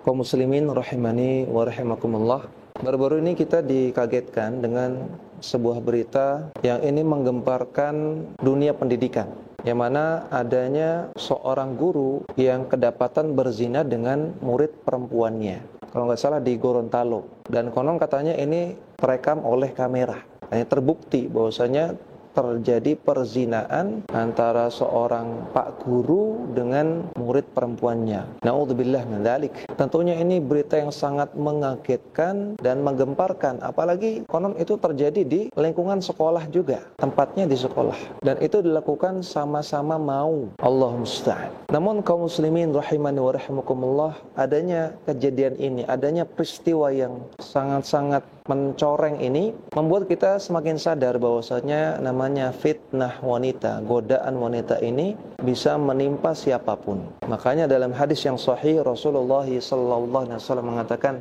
Kaum muslimin rahimani wa rahimakumullah. Baru-baru ini kita dikagetkan dengan sebuah berita yang ini menggemparkan dunia pendidikan, yang mana adanya seorang guru yang kedapatan berzina dengan murid perempuannya, kalau nggak salah di Gorontalo, dan konon katanya ini terekam oleh kamera. Ini terbukti bahwasanya terjadi perzinaan antara seorang pak guru dengan murid perempuannya. Na'udzubillah min dzalik. Tentunya ini berita yang sangat mengagetkan dan menggemparkan, apalagi konon itu terjadi di lingkungan sekolah juga, tempatnya di sekolah, dan itu dilakukan sama-sama mau. Allah musta'an. Namun kaum muslimin rahimani wa rahimakumullah, adanya kejadian ini, adanya peristiwa yang sangat-sangat mencoreng ini membuat kita semakin sadar bahwasanya namanya fitnah wanita, godaan wanita ini bisa menimpa siapapun. Makanya dalam hadis yang sahih Rasulullah sallallahu alaihi wasallam mengatakan,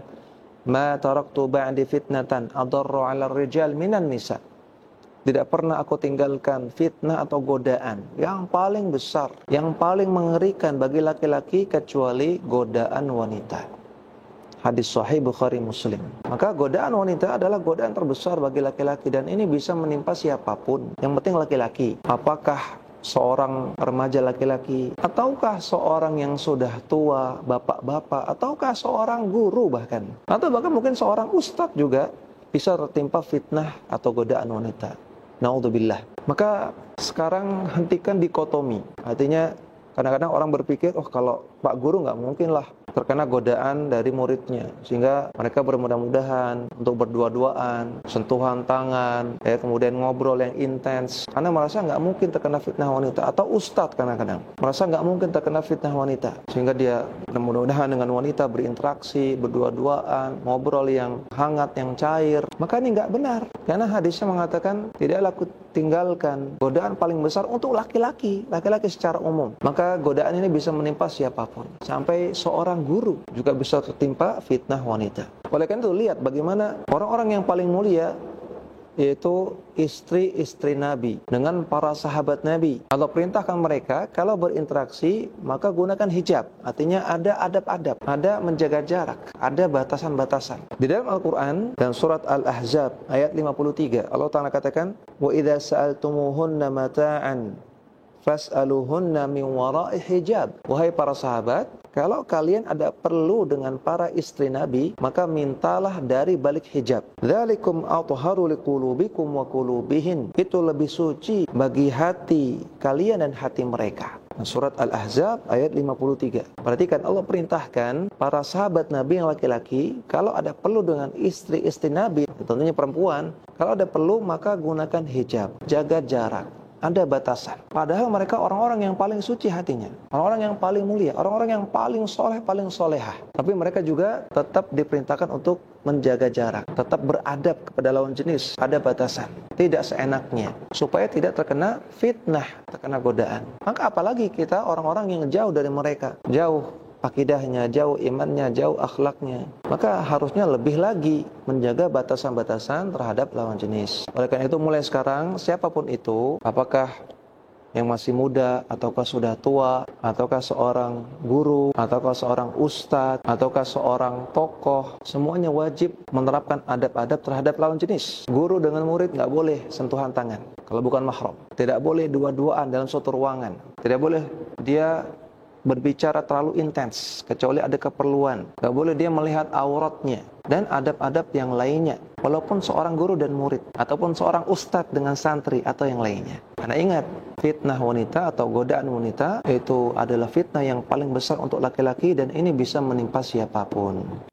"Ma taraktu ba'di fitnatan adarru 'ala ar-rijal minan nisa." Tidak pernah aku tinggalkan fitnah atau godaan yang paling besar, yang paling mengerikan bagi laki-laki kecuali godaan wanita. Hadis sahih Bukhari Muslim. Maka godaan wanita adalah godaan terbesar bagi laki-laki, dan ini bisa menimpa siapapun. Yang penting laki-laki. Apakah seorang remaja laki-laki, ataukah seorang yang sudah tua, bapak-bapak, ataukah seorang guru bahkan, atau bahkan mungkin seorang ustadz juga bisa tertimpa fitnah atau godaan wanita. Na'udzubillah. Maka sekarang hentikan dikotomi. Artinya kadang-kadang orang berpikir, oh kalau pak guru nggak mungkin lah terkena godaan dari muridnya, sehingga mereka bermudah-mudahan untuk berdua-duaan, sentuhan tangan, kemudian ngobrol yang intens, karena merasa nggak mungkin terkena fitnah wanita. Atau ustadz kadang-kadang merasa nggak mungkin terkena fitnah wanita, sehingga dia mudah-mudahan dengan wanita berinteraksi, berdua-duaan, ngobrol yang hangat, yang cair. Maka ini nggak benar, karena hadisnya mengatakan tidaklah aku tinggalkan godaan paling besar untuk laki-laki secara umum. Maka godaan ini bisa menimpa siapapun, sampai seorang guru juga bisa tertimpa fitnah wanita. Oleh karena itu, lihat bagaimana orang-orang yang paling mulia, yaitu istri-istri Nabi dengan para sahabat Nabi. Allah perintahkan mereka kalau berinteraksi maka gunakan hijab. Artinya ada adab-adab, ada menjaga jarak, ada batasan-batasan. Di dalam Al-Quran dan surat Al-Ahzab ayat 53, Allah Ta'ala katakan, "Wa idza sa'altumuhunna mata'an fas'aluhunna min wara'i hijab." Wahai para sahabat, kalau kalian ada perlu dengan para istri Nabi, maka mintalah dari balik hijab. Dzalikum atharu liqulubikum wa qulubihin. Itu lebih suci bagi hati kalian dan hati mereka. Surat Al-Ahzab ayat 53. Perhatikan, Allah perintahkan para sahabat Nabi yang laki-laki, kalau ada perlu dengan istri-istri Nabi, tentunya perempuan, kalau ada perlu maka gunakan hijab, jaga jarak. Ada batasan. Padahal mereka orang-orang yang paling suci hatinya, orang-orang yang paling mulia, orang-orang yang paling soleh, paling solehah. Tapi mereka juga tetap diperintahkan untuk menjaga jarak, tetap beradab kepada lawan jenis. Ada batasan, tidak seenaknya, supaya tidak terkena fitnah, terkena godaan. Maka apalagi kita orang-orang yang jauh dari mereka, jauh akidahnya, jauh imannya, jauh akhlaknya, maka harusnya lebih lagi menjaga batasan-batasan terhadap lawan jenis. Oleh karena itu, mulai sekarang siapapun itu, apakah yang masih muda, ataukah sudah tua, ataukah seorang guru, ataukah seorang ustadz, ataukah seorang tokoh, semuanya wajib menerapkan adab-adab terhadap lawan jenis. Guru dengan murid nggak boleh sentuhan tangan kalau bukan mahram, tidak boleh dua-duaan dalam suatu ruangan, tidak boleh dia berbicara terlalu intens kecuali ada keperluan, gak boleh dia melihat auratnya, dan adab-adab yang lainnya, walaupun seorang guru dan murid, ataupun seorang ustadz dengan santri atau yang lainnya. Karena ingat, fitnah wanita atau godaan wanita itu adalah fitnah yang paling besar untuk laki-laki, dan ini bisa menimpa siapapun.